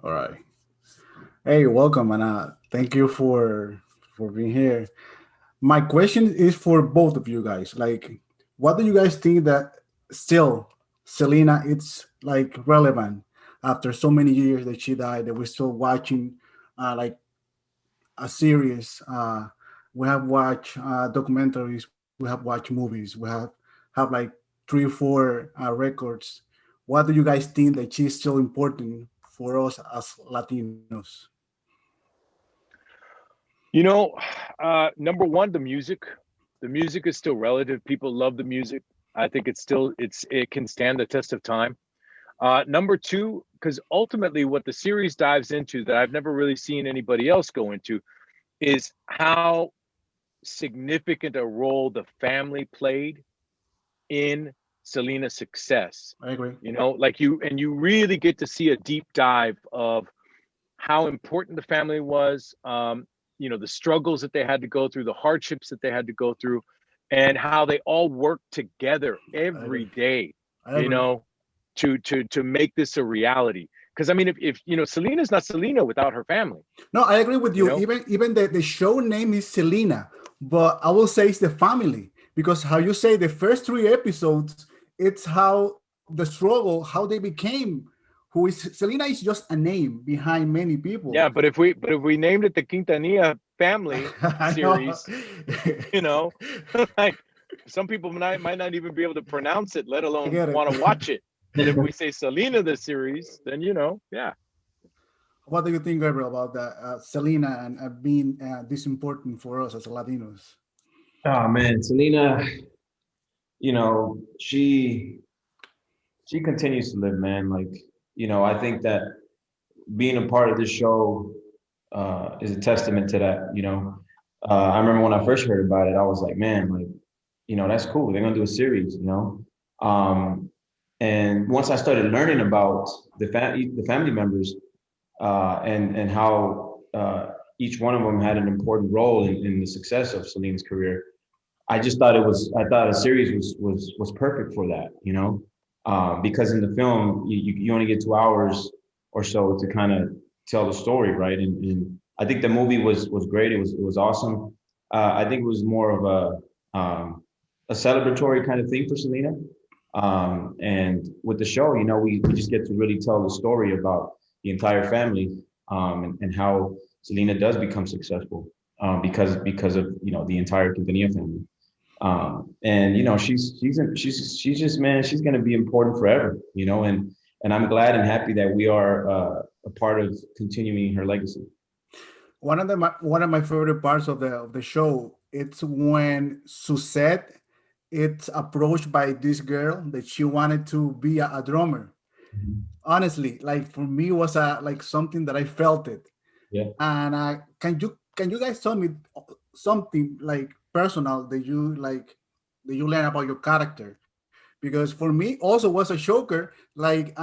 All right. Hey, welcome, and thank you for being here. My question is for both of you guys. Like, what do you guys think that still Selena it's like relevant after so many years that she died that we're still watching like a series. We have watched documentaries. We have watched movies. We have like 3 or 4 records. What do you guys think that she's still important for us as Latinos? You know, number one, the music. The music is still relative. People love the music. I think it can stand the test of time. Number two, because ultimately what the series dives into that I've never really seen anybody else go into is how significant a role the family played in Selena's success. I agree. Like you really get to see a deep dive of how important the family was, the struggles that they had to go through, the hardships that they had to go through, and how they all worked together I every agree. day, I you agree. know, to make this a reality. Because I mean, if Selena's not Selena without her family, No, I agree with you you. know. Even the show name is Selena, but I will say it's the family because how you say the first 3 episodes, it's how the struggle, how they became. Who is Selena is just a name behind many people. Yeah, but if we named it the Quintanilla family I know. series, you know, like some people might not even be able to pronounce it, let I alone get it. want to watch it. But if we say Selena the series, then yeah. What do you think, Gabriel, about that Selena and being this important for us as Latinos? Oh man, Selena, you know, she continues to live, man. Like, I think that being a part of this show is a testament to that. I remember when I first heard about it, I was like, man, like, that's cool. They're gonna do a series. Um, and once I started learning about the family members, and how each one of them had an important role in the success of Celine's career, I thought a series was perfect for that. Because in the film you only get 2 hours or so to kind of tell the story, right? And I think the movie was great. It was awesome. I think it was more of a celebratory kind of thing for Selena. And with the show, we just get to really tell the story about the entire family, and how Selena does become successful, because of the entire Quintanilla family. And she's just, man, she's gonna be important forever. And I'm glad and happy that we are a part of continuing her legacy. One of my favorite parts of the show it's when Suzette it's approached by this girl that she wanted to be a drummer. Mhm. Honestly, like for me was a like something that I felt it. Yeah. And can you guys tell me something like personal that you learn about your character? Because for me also was a shocker. Like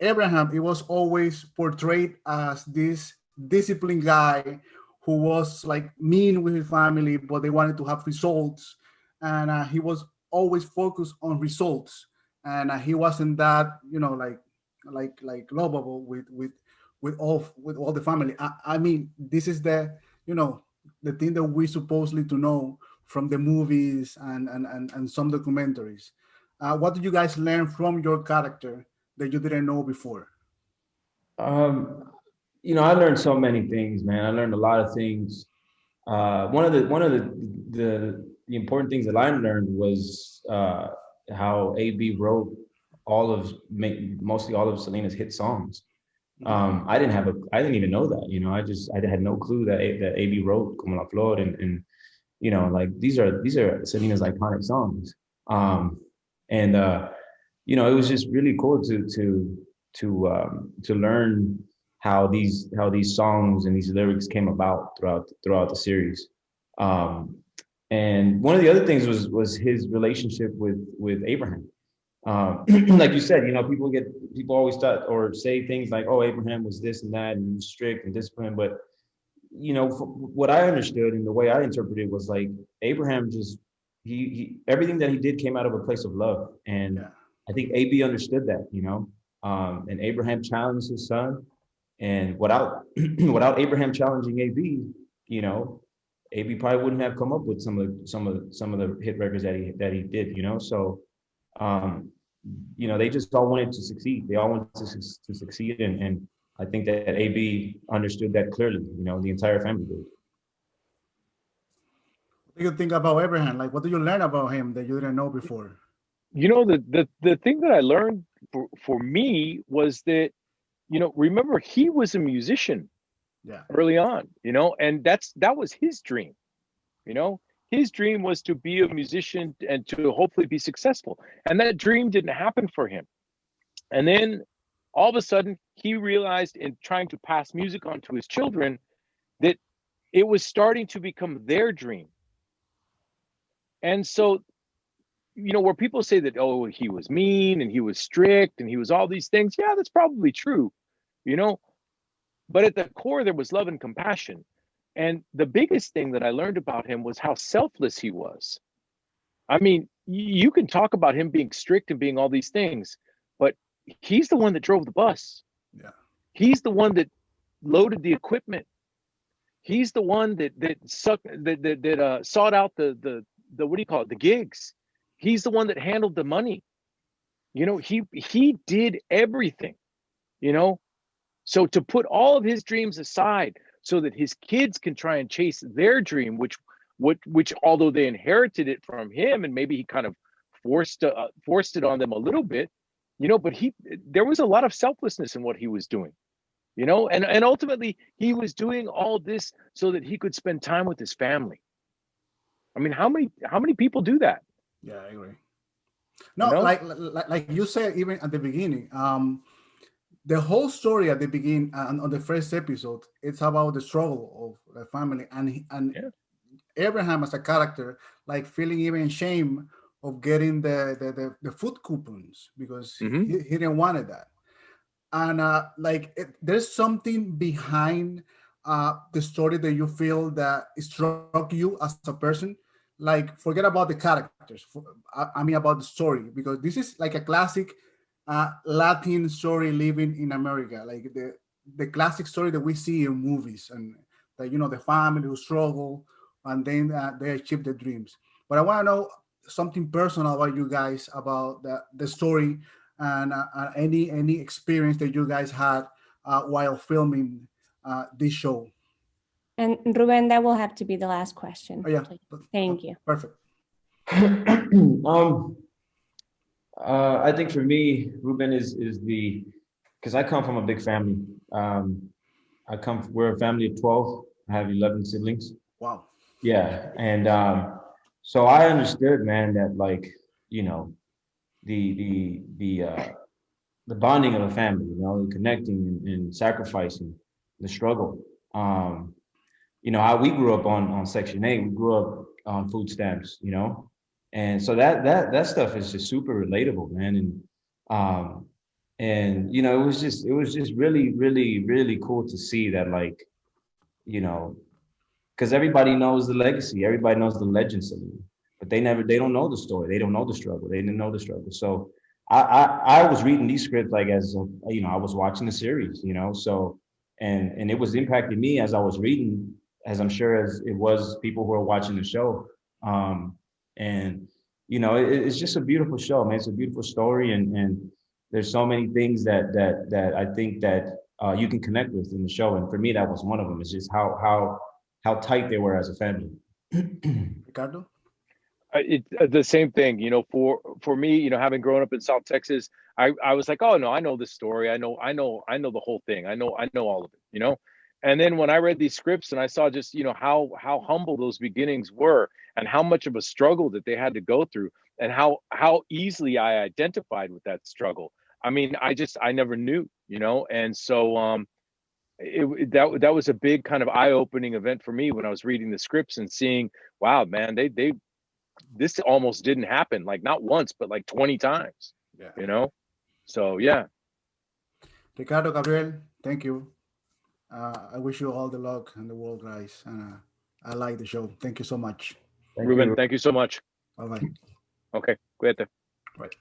Abraham, it was always portrayed as this disciplined guy who was like mean with his family, but they wanted to have results, and he was always focused on results, and he wasn't that like lovable with all the family. I mean, this is you know the thing that we supposedly to know from the movies and some documentaries. What did you guys learn from your character that you didn't know before? Um, I learned so many things, man. I learned a lot of things. One of the important things that I learned was how AB wrote mostly all of Selena's hit songs. I didn't even know that. I had no clue that AB wrote "Como la Flor," and like these are Selena's iconic songs. And it was just really cool to learn how these songs and these lyrics came about throughout the series. Um, and one of the other things was his relationship with Abraham. Like you said, people always thought or say things like, "Oh, Abraham was this and that and strict and disciplined," but what I understood and the way I interpreted was like Abraham just he everything that he did came out of a place of love, and Yeah, I think AB understood that. And Abraham challenged his son, And without without Abraham challenging AB, you know, AB probably wouldn't have come up with some of the hit records that he did, you know. So um, you know, they just all wanted to succeed. They all wanted to succeed, and I think that AB understood that clearly. You know, the entire family did. What do you think about Abraham? Like, what do you learn about him that you didn't know before? You know, the thing that I learned for me was that, you know, remember he was a musician Yeah. early on, you know, and that was his dream, you know. His dream was to be a musician and to hopefully be successful. And that dream didn't happen for him. And then all of a sudden he realized in trying to pass music on to his children that it was starting to become their dream. And so, you know, where people say that, oh, he was mean and he was strict and he was all these things, yeah, that's probably true, you know, but at the core there was love and compassion. And the biggest thing that I learned about him was how selfless he was. I mean, you can talk about him being strict and being all these things, but he's the one that drove the bus. Yeah. He's the one that loaded the equipment. He's the one that sought out the what do you call it, the gigs. He's the one that handled the money. You know, he did everything, you know. So to put all of his dreams aside so that his kids can try and chase their dream, which although they inherited it from him and maybe he kind of forced it on them a little bit, you know, but there was a lot of selflessness in what he was doing, you know, and ultimately he was doing all this so that he could spend time with his family. I mean, how many people do that? Yeah, I agree. You No, know? like you said, even at the beginning, the whole story at the beginning on the first episode, it's about the struggle of the family and Yeah. Abraham as a character, like feeling even shame of getting the food coupons because Mm-hmm. he didn't wanted that. And there's something behind the story that you feel that struck you as a person. Like, forget about the characters. I mean about the story, because this is like a classic Latin story living in America, like the classic story that we see in movies, and that, you know, the family who struggle and then they achieve their dreams. But I want to know something personal about you guys, about the story, and any experience that you guys had while filming this show. And Ruben, that will have to be the last question. Oh yeah, Please. Thank you. perfect. um, I think for me, Ruben is the, because I come from a big family. We're a family of 12. I have 11 siblings. Wow. Yeah, and so I understood, man, that, like, you know, the bonding of a family, you know, connecting and sacrificing, the struggle. You know, how we grew up on Section 8, we grew up on food stamps, you know, and so that stuff is just super relatable, man. Um, and you know, it was just really cool to see that, like, you know, because everybody knows the legacy, everybody knows the legend, Selena, but they don't know the story, they don't know the struggle, they didn't know the struggle. So I was reading these scripts like as you know, I was watching the series, you know, so and it was impacting me as I was reading, as I'm sure as it was people who are watching the show. And you know, it's just a beautiful show, man. It's a beautiful story, and there's so many things that I think that you can connect with in the show, and for me that was one of them. It's just how tight they were as a family. Ricardo. The same thing, you know, for me, you know, having grown up in South Texas, I was like, oh no, I know this story, I know the whole thing, I know all of it, you know. And then when I read these scripts and I saw just, you know, how humble those beginnings were and how much of a struggle that they had to go through and how easily I identified with that struggle. I mean, I never knew, you know. And so that was a big kind of eye-opening event for me when I was reading the scripts and seeing, wow, man, they this almost didn't happen, like not once but like 20 times, Yeah. you know. So yeah. Ricardo, Gabriel, thank you. I wish you all the luck in the world, guys. I like the show. Thank you so much. Thank Ruben, you. thank you so much. Bye bye. Okay, cuídate. Right.